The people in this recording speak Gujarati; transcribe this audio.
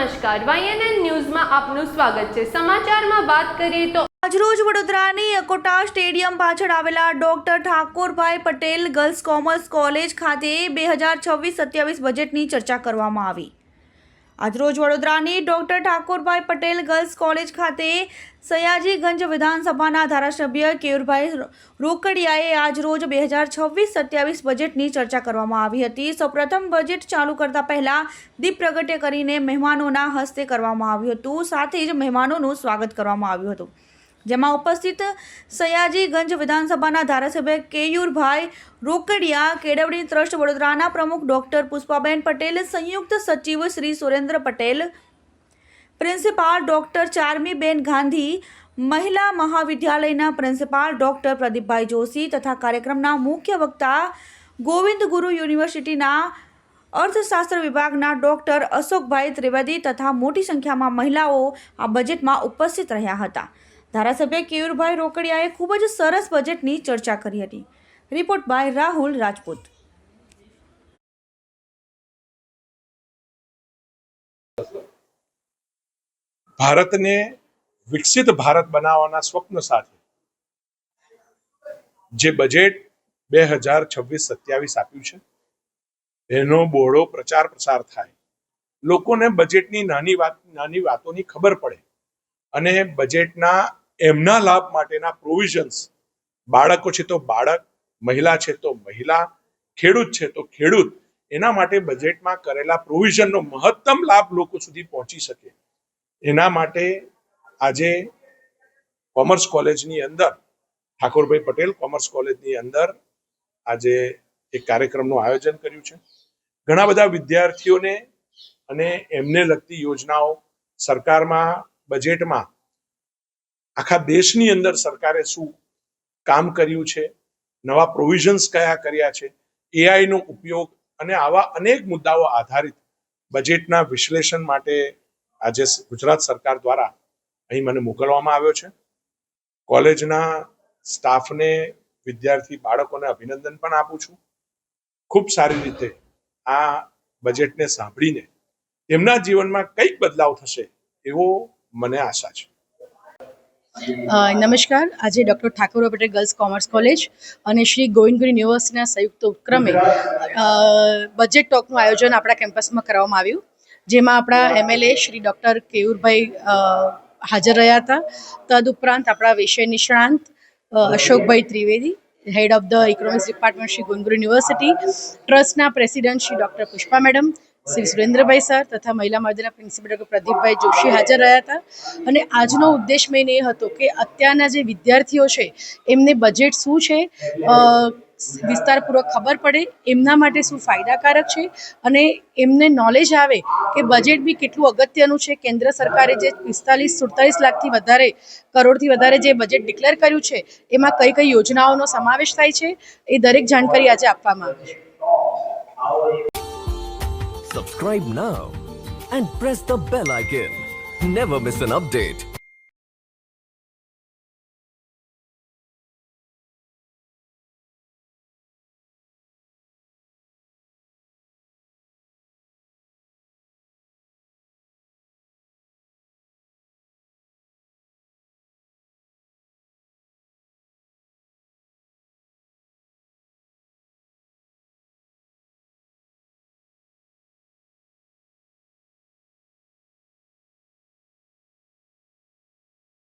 નમસ્કાર, YNN ન્યૂઝમાં આપનું સ્વાગત છે। સમાચારમાં વાત કરીએ તો આજરોજ વડોદરાની અકોટા સ્ટેડિયમ પાછળ આવેલા doctor Thakorbhai Patel girls commerce college ખાતે 2026-27 બજેટની ચર્ચા કરવામાં આવી। આજરોજ વડોદરાની doctor Thakorbhai Patel girls college ખાતે સયાજીગંજ વિધાનસભાના ધારાસભ્ય કેયુરભાઈ રોકડિયાએ આજરોજ 2026-27 બજેટની ચર્ચા કરવામાં આવી હતી। સૌપ્રથમ બજેટ ચાલુ કરતા પહેલા દીપ પ્રગટ્ય કરીને મહેમાનોના હસ્તે કરવામાં આવ્યું હતું। સાથે જ મહેમાનોનું સ્વાગત કરવામાં આવ્યું હતું, જેમાં ઉપસ્થિત સયાજીગંજ વિધાનસભાના ધારાસભ્ય કેયુરભાઈ રોકડિયા, કેળવણી ટ્રસ્ટ વડોદરાના પ્રમુખ ડોક્ટર પુષ્પાબેન પટેલ, સંયુક્ત સચિવ શ્રી સુરેન્દ્ર પટેલ, પ્રિન્સિપાલ ડોક્ટર ચારમીબેન ગાંધી, મહિલા મહાવિદ્યાલયના પ્રિન્સિપાલ ડોક્ટર પ્રદીપભાઈ જોશી તથા કાર્યક્રમના મુખ્ય વક્તા ગોવિંદ ગુરુ યુનિવર્સિટીના અર્થશાસ્ત્ર વિભાગના ડોક્ટર અશોકભાઈ ત્રિવેદી તથા મોટી સંખ્યામાં મહિલાઓ આ બજેટમાં ઉપસ્થિત રહ્યા હતા। ધારાસભ્ય કેયુરભાઈ રોકડિયાએ ખૂબ જ સરસ બજેટની ચર્ચા કરી હતી। Report by Rahul Rajput. ભારતને વિકસિત ભારત બનાવવાના સ્વપ્ન સાથે જે બજેટ 2026-27 આપ્યું છે, એનો બહોળો પ્રચાર પ્રસાર થાય, લોકોને બજેટની નાની વાતોની ખબર પડે અને બજેટના એમના લાભ માટેના પ્રોવિઝન્સ, બાળકો છે તો બાળક, મહિલા છે તો મહિલા, ખેડૂત છે તો ખેડૂત, એના માટે બજેટમાં કરેલા પ્રોવિઝનનો મહત્તમ લાભ લોકો સુધી પહોંચી શકે, એના માટે આજે કોમર્સ કોલેજની અંદર, ઠાકોરભાઈ પટેલ કોમર્સ કોલેજની અંદર આજે એક કાર્યક્રમનું આયોજન કર્યું છે। ઘણા બધા વિદ્યાર્થીઓને અને એમને લગતી યોજનાઓ સરકારમાં, બજેટમાં આખા દેશની અંદર સરકારે શું કામ કર્યું છે, નવા પ્રોવિઝન્સ કયા કર્યા છે, AI નો ઉપયોગ અને આવા અનેક મુદ્દાઓ આધારિત બજેટના વિશ્લેષણ માટે આજે ગુજરાત સરકાર દ્વારા અહીં મને મોકલવામાં આવ્યો છે। કોલેજના સ્ટાફને, વિદ્યાર્થી બાળકોને અભિનંદન પણ આપું છું। ખૂબ સારી રીતે આ બજેટને સાંભળીને તેમના જીવનમાં કંઈક બદલાવ થશે એવો મને આશા છે। નમસ્કાર, આજે doctor Thakorbhai Patel girls commerce college અને શ્રી ગોવિંદ ગુરુ યુનિવર્સિટીના સંયુક્ત ઉપક્રમે બજેટ ટોકનું આયોજન આપણા કેમ્પસમાં કરવામાં આવ્યું, જેમાં આપણા MLA શ્રી ડૉક્ટર કેયુરભાઈ હાજર રહ્યા હતા। તદુપરાંત આપણા વિષય નિષ્ણાંત Ashokbhai Trivedi, head of the economics department Shri Govind Guru University, ટ્રસ્ટના president Shri doctor Pushpa madam, Shri Surendrabhai sir તથા મહિલા મહાવિદ્યાલયના પ્રિન્સિપલ ડૉક્ટર પ્રદીપભાઈ જોશી હાજર રહ્યા હતા। અને આજનો ઉદ્દેશ મેઇન એ હતો કે અત્યારના જે વિદ્યાર્થીઓ છે એમને બજેટ શું છે વિસ્તારપૂર્વક ખબર પડે, એમના માટે શું ફાયદાકારક છે અને એમને નોલેજ આવે કે બજેટ બી કેટલું અગત્યનું છે। કેન્દ્ર સરકારે જે 45-47 લાખથી વધારે કરોડથી વધારે જે બજેટ ડિક્લેર કર્યું છે, એમાં કઈ કઈ યોજનાઓનો સમાવેશ થાય છે, એ દરેક જાણકારી આજે આપવામાં આવી છે। Subscribe now and press the bell icon. Never miss an update.